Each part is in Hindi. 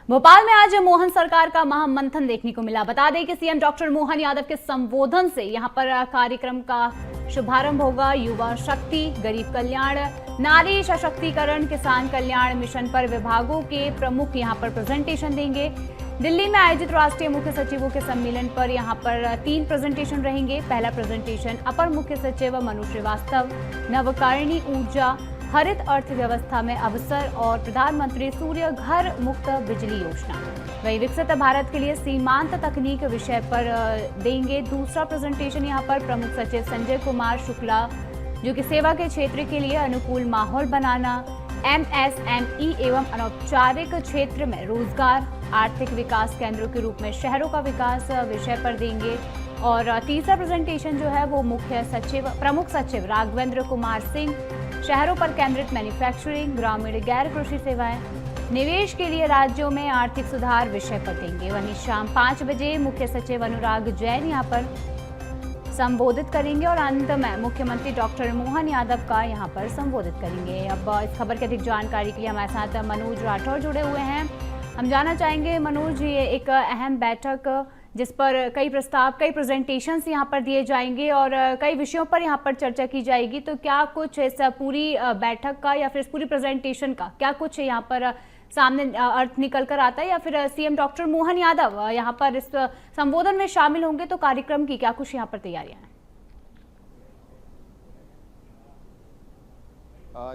भोपाल में आज मोहन सरकार का महामंथन देखने को मिला। बता दें कि सीएम डॉक्टर मोहन यादव के संबोधन से यहां पर कार्यक्रम का शुभारंभ होगा। युवा शक्ति, गरीब कल्याण, नारी सशक्तिकरण, किसान कल्याण मिशन पर विभागों के प्रमुख यहां पर प्रेजेंटेशन देंगे। दिल्ली में आयोजित राष्ट्रीय मुख्य सचिवों के सम्मेलन पर यहां पर 3 प्रेजेंटेशन रहेंगे। पहला प्रेजेंटेशन अपर मुख्य सचिव मनु श्रीवास्तव, नवकारिणी ऊर्जा, हरित अर्थव्यवस्था में अवसर और प्रधानमंत्री सूर्य घर मुक्त बिजली योजना, वही विकसित भारत के लिए सीमांत तकनीक विषय पर देंगे। दूसरा प्रेजेंटेशन यहां पर प्रमुख सचिव संजय कुमार शुक्ला, जो कि सेवा के क्षेत्र के लिए अनुकूल माहौल बनाना, एमएसएमई एवं अनौपचारिक क्षेत्र में रोजगार, आर्थिक विकास केंद्रों के रूप में शहरों का विकास विषय पर देंगे। और तीसरा प्रेजेंटेशन जो है वो प्रमुख सचिव राघवेंद्र कुमार सिंह, शहरों पर केंद्रित मैन्युफैक्चरिंग, ग्रामीण गैर कृषि सेवाएं, निवेश के लिए राज्यों में आर्थिक सुधार विषय पर देंगे। वहीं शाम 5 बजे मुख्य सचिव अनुराग जैन यहां पर संबोधित करेंगे और अंत में मुख्यमंत्री डॉक्टर मोहन यादव का यहां पर संबोधित करेंगे। अब इस खबर की अधिक जानकारी के लिए हमारे साथ मनोज राठौर जुड़े हुए हैं। हम जानना चाहेंगे मनोज, ये एक अहम बैठक जिस पर कई प्रस्ताव, कई प्रेजेंटेशंस यहाँ पर दिए जाएंगे और कई विषयों पर यहाँ पर चर्चा की जाएगी, तो क्या कुछ इस पूरी बैठक का या फिर इस पूरी प्रेजेंटेशन का क्या कुछ यहाँ पर सामने अर्थ निकल कर आता है, या फिर सीएम डॉक्टर मोहन यादव यहाँ पर इस संबोधन में शामिल होंगे, तो कार्यक्रम की क्या कुछ यहाँ पर तैयारियां हैं?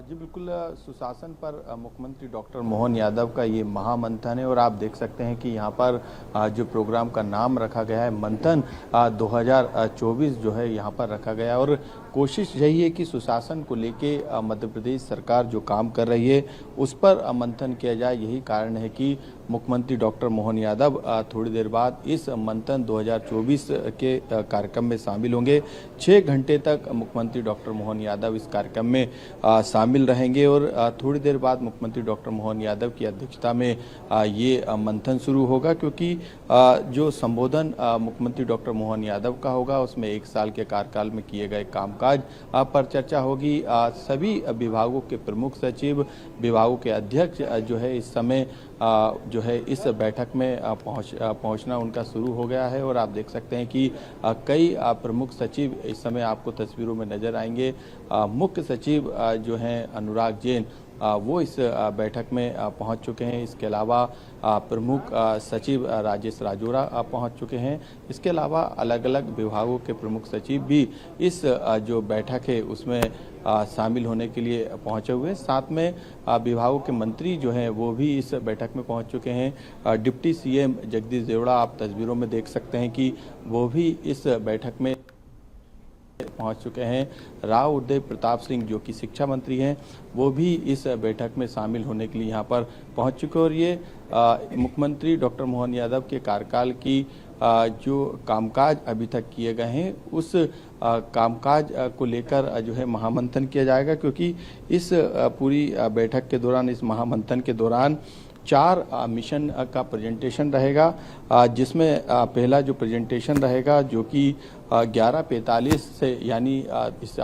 जी बिल्कुल, सुशासन पर मुख्यमंत्री डॉक्टर मोहन यादव का ये महामंथन है और आप देख सकते हैं कि यहाँ पर जो प्रोग्राम का नाम रखा गया है मंथन 2024 जो है यहाँ पर रखा गया है। और कोशिश यही है कि सुशासन को लेके मध्य प्रदेश सरकार जो काम कर रही है उस पर मंथन किया जाए। यही कारण है कि मुख्यमंत्री डॉक्टर मोहन यादव थोड़ी देर बाद इस मंथन 2024 के कार्यक्रम में शामिल होंगे। 6 घंटे तक मुख्यमंत्री डॉक्टर मोहन यादव इस कार्यक्रम में शामिल रहेंगे और थोड़ी देर बाद मुख्यमंत्री डॉक्टर मोहन यादव की अध्यक्षता में ये मंथन शुरू होगा, क्योंकि जो संबोधन मुख्यमंत्री डॉक्टर मोहन यादव का होगा उसमें 1 साल के कार्यकाल में किए गए कामकाज पर चर्चा होगी। सभी विभागों के प्रमुख सचिव, विभागों के अध्यक्ष जो है इस समय जो है इस बैठक में पहुंचना उनका शुरू हो गया है और आप देख सकते हैं कि कई प्रमुख सचिव इस समय आपको तस्वीरों में नजर आएंगे। मुख्य सचिव जो हैं अनुराग जैन वो इस बैठक में पहुंच चुके हैं। इसके अलावा प्रमुख सचिव राजेश राजौरा पहुंच चुके हैं। इसके अलावा अलग अलग विभागों के प्रमुख सचिव भी इस जो बैठक है उसमें शामिल होने के लिए पहुंचे हुए हैं। साथ में विभागों के मंत्री जो हैं वो भी इस बैठक में पहुंच चुके हैं। डिप्टी सीएम जगदीश देवड़ा आप तस्वीरों में देख सकते हैं कि वो भी इस बैठक में पहुंच चुके हैं। राव उदय प्रताप सिंह जो कि शिक्षा मंत्री हैं वो भी इस बैठक में शामिल होने के लिए यहां पर पहुंच चुके हैं। और ये मुख्यमंत्री डॉक्टर मोहन यादव के कार्यकाल की जो कामकाज अभी तक किए गए हैं उस कामकाज को लेकर जो है महामंथन किया जाएगा, क्योंकि इस पूरी बैठक के दौरान, इस महामंथन के दौरान 4 मिशन का प्रेजेंटेशन रहेगा, जिसमें पहला जो प्रेजेंटेशन रहेगा जो कि 11:45 से, यानी इस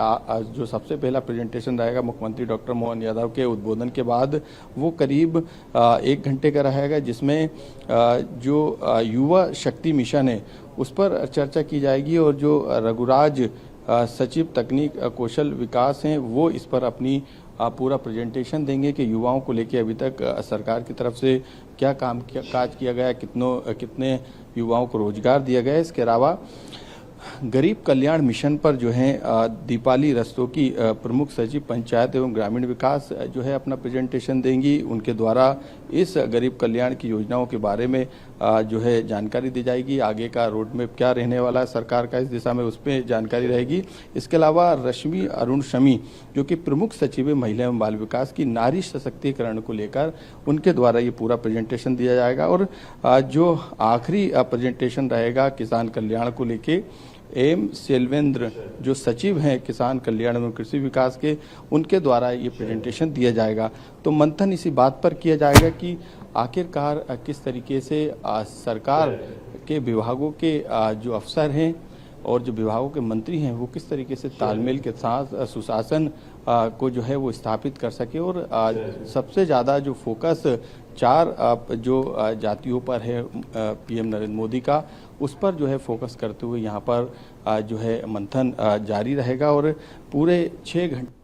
जो सबसे पहला प्रेजेंटेशन रहेगा मुख्यमंत्री डॉक्टर मोहन यादव के उद्बोधन के बाद, वो करीब 1 घंटे का रहेगा, जिसमें जो युवा शक्ति मिशन है उस पर चर्चा की जाएगी और जो रघुराज सचिव तकनीक कौशल विकास हैं वो इस पर अपनी पूरा प्रेजेंटेशन देंगे कि युवाओं को लेके अभी तक सरकार की तरफ से क्या काज किया गया, कितने युवाओं को रोजगार दिया गया। इसके अलावा गरीब कल्याण मिशन पर जो है दीपाली रस्तोगी प्रमुख सचिव पंचायत एवं ग्रामीण विकास जो है अपना प्रेजेंटेशन देंगी। उनके द्वारा इस गरीब कल्याण की योजनाओं के बारे में जो है जानकारी दी जाएगी। आगे का रोड मैप क्या रहने वाला है सरकार का इस दिशा में, उस पर जानकारी रहेगी। इसके अलावा रश्मि अरुण शमी जो कि प्रमुख सचिव महिला एवं बाल विकास की नारी सशक्तिकरण को लेकर, उनके द्वारा ये पूरा प्रेजेंटेशन दिया जाएगा। और जो आखिरी प्रेजेंटेशन रहेगा किसान कल्याण को लेके, एम सेल्वेंद्र जो सचिव हैं किसान कल्याण एवं कृषि विकास के, उनके द्वारा ये प्रेजेंटेशन दिया जाएगा। तो मंथन इसी बात पर किया जाएगा कि आखिरकार किस तरीके से सरकार के विभागों के जो अफसर हैं और जो विभागों के मंत्री हैं वो किस तरीके से तालमेल के साथ सुशासन को जो है वो स्थापित कर सके और सबसे ज़्यादा जो फोकस 4 जो जातियों पर है पीएम नरेंद्र मोदी का, उस पर जो है फोकस करते हुए यहाँ पर जो है मंथन जारी रहेगा और पूरे 6 घंटे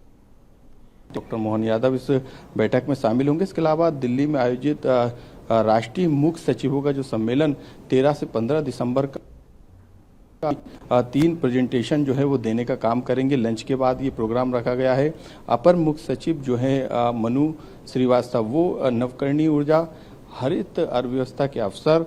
डॉक्टर मोहन यादव इस बैठक में शामिल होंगे। इसके अलावा दिल्ली में आयोजित राष्ट्रीय मुख्य सचिवों का जो सम्मेलन 13 से 15 दिसंबर का 3 प्रेजेंटेशन जो है वो देने का काम करेंगे। लंच के बाद ये प्रोग्राम रखा गया है। अपर मुख्य सचिव जो है मनु श्रीवास्तव, वो नवकरणीय ऊर्जा, हरित अर्थव्यवस्था के अवसर,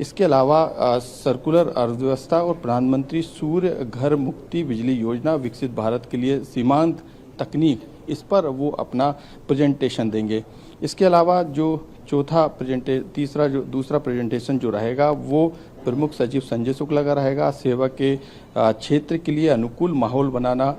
इसके अलावा सर्कुलर अर्थव्यवस्था और प्रधानमंत्री सूर्य घर मुक्ति बिजली योजना, विकसित भारत के लिए सीमांत तकनीक, इस पर वो अपना प्रेजेंटेशन देंगे। इसके अलावा जो दूसरा प्रेजेंटेशन जो रहेगा वो प्रमुख सचिव संजय शुक्ला का रहेगा। सेवा के क्षेत्र के लिए अनुकूल माहौल बनाना,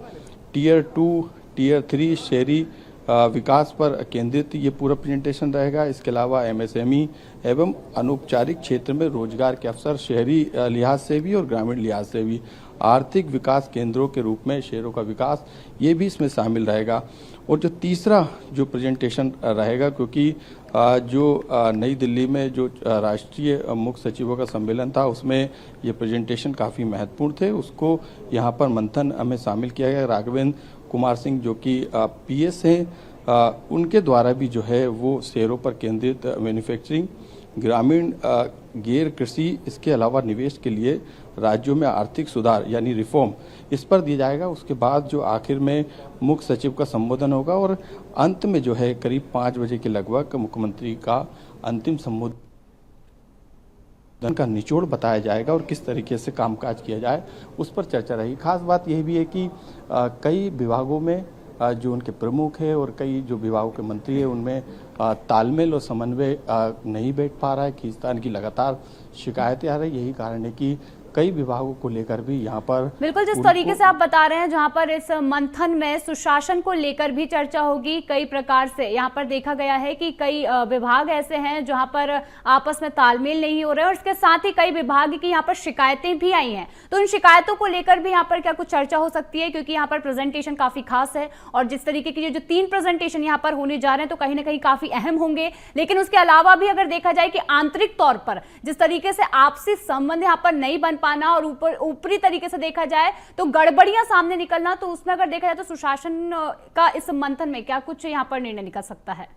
टियर 2, टियर 3 शहरी विकास पर केंद्रित ये पूरा प्रेजेंटेशन रहेगा। इसके अलावा एमएसएमई एवं अनौपचारिक क्षेत्र में रोजगार के अवसर, शहरी लिहाज से भी और ग्रामीण लिहाज से भी, आर्थिक विकास केंद्रों के रूप में शहरों का विकास, ये भी इसमें शामिल रहेगा। और जो तीसरा जो प्रेजेंटेशन रहेगा, क्योंकि जो नई दिल्ली में जो राष्ट्रीय मुख्य सचिवों का सम्मेलन था उसमें ये प्रेजेंटेशन काफ़ी महत्वपूर्ण थे, उसको यहाँ पर मंथन में शामिल किया गया। राघवेंद्र कुमार सिंह जो कि पीएस हैं, उनके द्वारा भी जो है वो शहरों पर केंद्रित मैन्युफैक्चरिंग, ग्रामीण गैर कृषि, इसके अलावा निवेश के लिए राज्यों में आर्थिक सुधार यानी रिफॉर्म, इस पर दिया जाएगा। उसके बाद जो आखिर में मुख्य सचिव का संबोधन होगा और अंत में जो है करीब 5 बजे के लगभग मुख्यमंत्री का अंतिम संबोधन का निचोड़ बताया जाएगा और किस तरीके से कामकाज किया जाए उस पर चर्चा रही। खास बात यह भी है कि कई विभागों में जो उनके प्रमुख है और कई जो विभागों के मंत्री है उनमें तालमेल और समन्वय नहीं बैठ पा रहा है। खींचतान की लगातार शिकायतें आ रही, यही कारण है कि कई विभागों को लेकर भी यहाँ पर बिल्कुल जिस तरीके से आप बता रहे हैं, जहाँ पर इस मंथन में सुशासन को लेकर भी चर्चा होगी। कई प्रकार से यहाँ पर देखा गया है कि कई विभाग ऐसे हैं जहाँ पर आपस में तालमेल नहीं हो रहे हैं और इसके साथ ही कई विभाग की यहाँ पर शिकायतें भी आई हैं। तो इन शिकायतों को लेकर भी यहाँ पर क्या कुछ चर्चा हो सकती है, क्योंकि यहाँ पर प्रेजेंटेशन काफी खास है और जिस तरीके की जो 3 प्रेजेंटेशन यहाँ पर होने जा रहे हैं तो कहीं ना कहीं काफी अहम होंगे। लेकिन उसके अलावा भी अगर देखा जाए कि आंतरिक तौर पर जिस तरीके से आपसी संबंध यहाँ पर नहीं बन पाना और ऊपरी तरीके से देखा जाए तो गड़बड़ियां सामने निकलना, तो उसमें अगर देखा जाए तो सुशासन का इस मंथन में क्या कुछ यहां पर निर्णय निकल सकता है?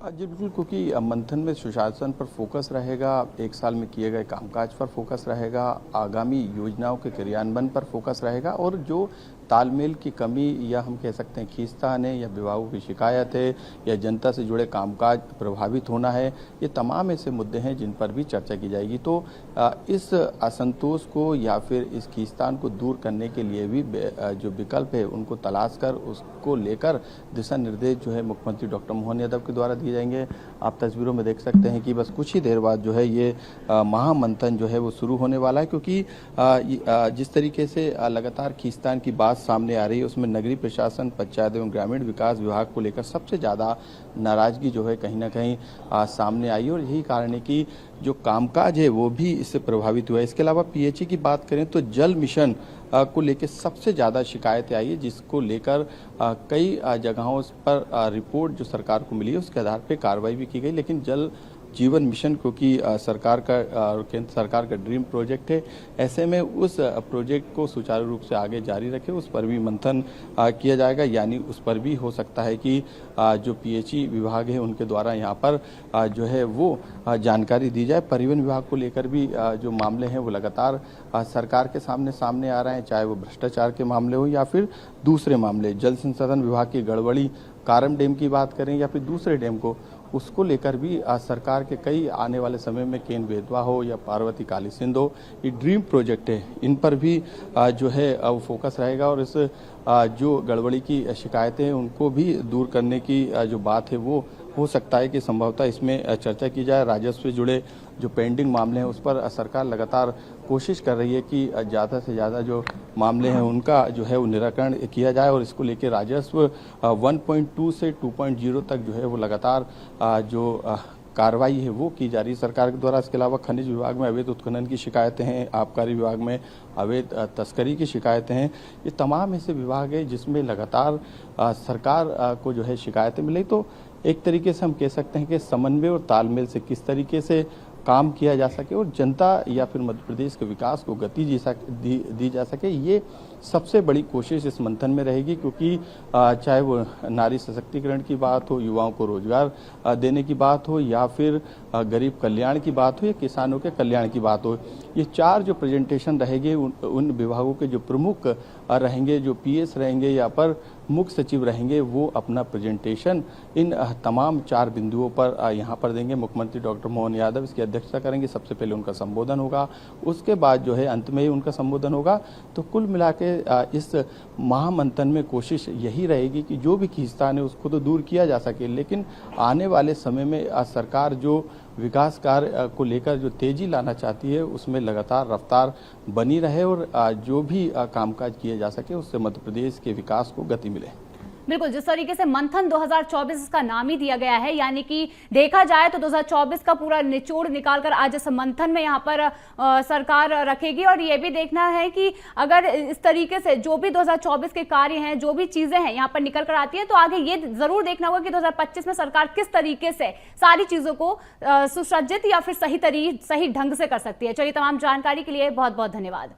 जी बिल्कुल, क्योंकि मंथन में सुशासन पर फोकस रहेगा, 1 साल में किए गए कामकाज पर फोकस रहेगा, आगामी योजनाओं के क्रियान्वयन पर फोकस रहेगा और जो तालमेल की कमी या हम कह सकते हैं खींचतान है या विभागों की शिकायत है या जनता से जुड़े कामकाज प्रभावित होना है, ये तमाम ऐसे मुद्दे हैं जिन पर भी चर्चा की जाएगी। तो इस असंतोष को या फिर इस खींचतान को दूर करने के लिए भी जो विकल्प है उनको तलाश कर उसको लेकर दिशा निर्देश जो है मुख्यमंत्री डॉक्टर मोहन यादव के द्वारा दिए जाएंगे। आप तस्वीरों में देख सकते हैं कि बस कुछ ही देर बाद जो है ये महामंथन जो है वो शुरू होने वाला है, क्योंकि जिस तरीके से लगातार खींचतान की बात सामने आ रही है उसमें नगरीय प्रशासन, पंचायत एवं ग्रामीण विकास विभाग को लेकर सबसे ज़्यादा नाराजगी जो है कहीं ना कहीं सामने आई और यही कारण है कि जो कामकाज है वो भी इससे प्रभावित हुआ है। इसके अलावा पीएचई की बात करें तो जल मिशन को लेकर सबसे ज़्यादा शिकायतें आई है, जिसको लेकर कई जगहों पर रिपोर्ट जो सरकार को मिली है उसके आधार पर कार्रवाई भी की गई। लेकिन जल जीवन मिशन क्योंकि सरकार का केंद्र सरकार का ड्रीम प्रोजेक्ट है, ऐसे में उस प्रोजेक्ट को सुचारू रूप से आगे जारी रखे उस पर भी मंथन किया जाएगा। यानी उस पर भी हो सकता है कि जो पीएचई विभाग है उनके द्वारा यहाँ पर जो है वो जानकारी दी जाए। परिवहन विभाग को लेकर भी जो मामले हैं वो लगातार सरकार के सामने आ रहे हैं, चाहे वो भ्रष्टाचार के मामले हो या फिर दूसरे मामले। जल संसाधन विभाग की गड़बड़ी, कारम डैम की बात करें या फिर दूसरे डैम को, उसको लेकर भी सरकार के कई आने वाले समय में केन बेतवा हो या पार्वती काली सिंध हो, ये ड्रीम प्रोजेक्ट है, इन पर भी जो है वो फोकस रहेगा और इस जो गड़बड़ी की शिकायतें हैं उनको भी दूर करने की जो बात है वो हो सकता है कि संभवतः इसमें चर्चा की जाए। राजस्व से जुड़े जो पेंडिंग मामले हैं उस पर सरकार लगातार कोशिश कर रही है कि ज़्यादा से ज़्यादा जो मामले हैं उनका जो है वो निराकरण किया जाए और इसको लेकर राजस्व 1.2 से 2.0 तक जो है वो लगातार जो कार्रवाई है वो की जा रही है सरकार के द्वारा। इसके अलावा खनिज विभाग में अवैध उत्खनन की शिकायतें हैं, आबकारी विभाग में अवैध तस्करी की शिकायतें हैं। ये तमाम ऐसे विभाग है जिसमें लगातार सरकार को जो है शिकायतें मिली। तो एक तरीके से हम कह सकते हैं कि समन्वय और तालमेल से किस तरीके से काम किया जा सके और जनता या फिर मध्य प्रदेश के विकास को गति दी जा सके, ये सबसे बड़ी कोशिश इस मंथन में रहेगी। क्योंकि चाहे वो नारी सशक्तिकरण की बात हो, युवाओं को रोजगार देने की बात हो, या फिर गरीब कल्याण की बात हो, या किसानों के कल्याण की बात हो, ये चार जो प्रेजेंटेशन रहेंगे उन विभागों के जो प्रमुख रहेंगे, जो पीएस रहेंगे या पर मुख्य सचिव रहेंगे, वो अपना प्रेजेंटेशन इन तमाम चार बिंदुओं पर यहाँ पर देंगे। मुख्यमंत्री डॉक्टर मोहन यादव इसकी अध्यक्षता करेंगे। सबसे पहले उनका संबोधन होगा, उसके बाद जो है अंत में ही उनका संबोधन होगा। तो कुल मिला के इस महामंथन में कोशिश यही रहेगी कि जो भी खींचतान है उसको तो दूर किया जा सके, लेकिन आने वाले समय में सरकार जो विकास कार्य को लेकर जो तेजी लाना चाहती है उसमें लगातार रफ्तार बनी रहे और जो भी कामकाज किए जा सके उससे मध्य प्रदेश के विकास को गति मिले। बिल्कुल, जिस तरीके से मंथन 2024 इसका नाम ही दिया गया है, यानी कि देखा जाए तो 2024 का पूरा निचोड़ निकालकर आज इस मंथन में यहाँ पर सरकार रखेगी। और ये भी देखना है कि अगर इस तरीके से जो भी 2024 के कार्य हैं, जो भी चीजें हैं यहाँ पर निकल कर आती है, तो आगे ये जरूर देखना होगा कि 2025 में सरकार किस तरीके से सारी चीजों को सुसज्जित या फिर सही ढंग से कर सकती है। चलिए, तमाम जानकारी के लिए बहुत बहुत धन्यवाद।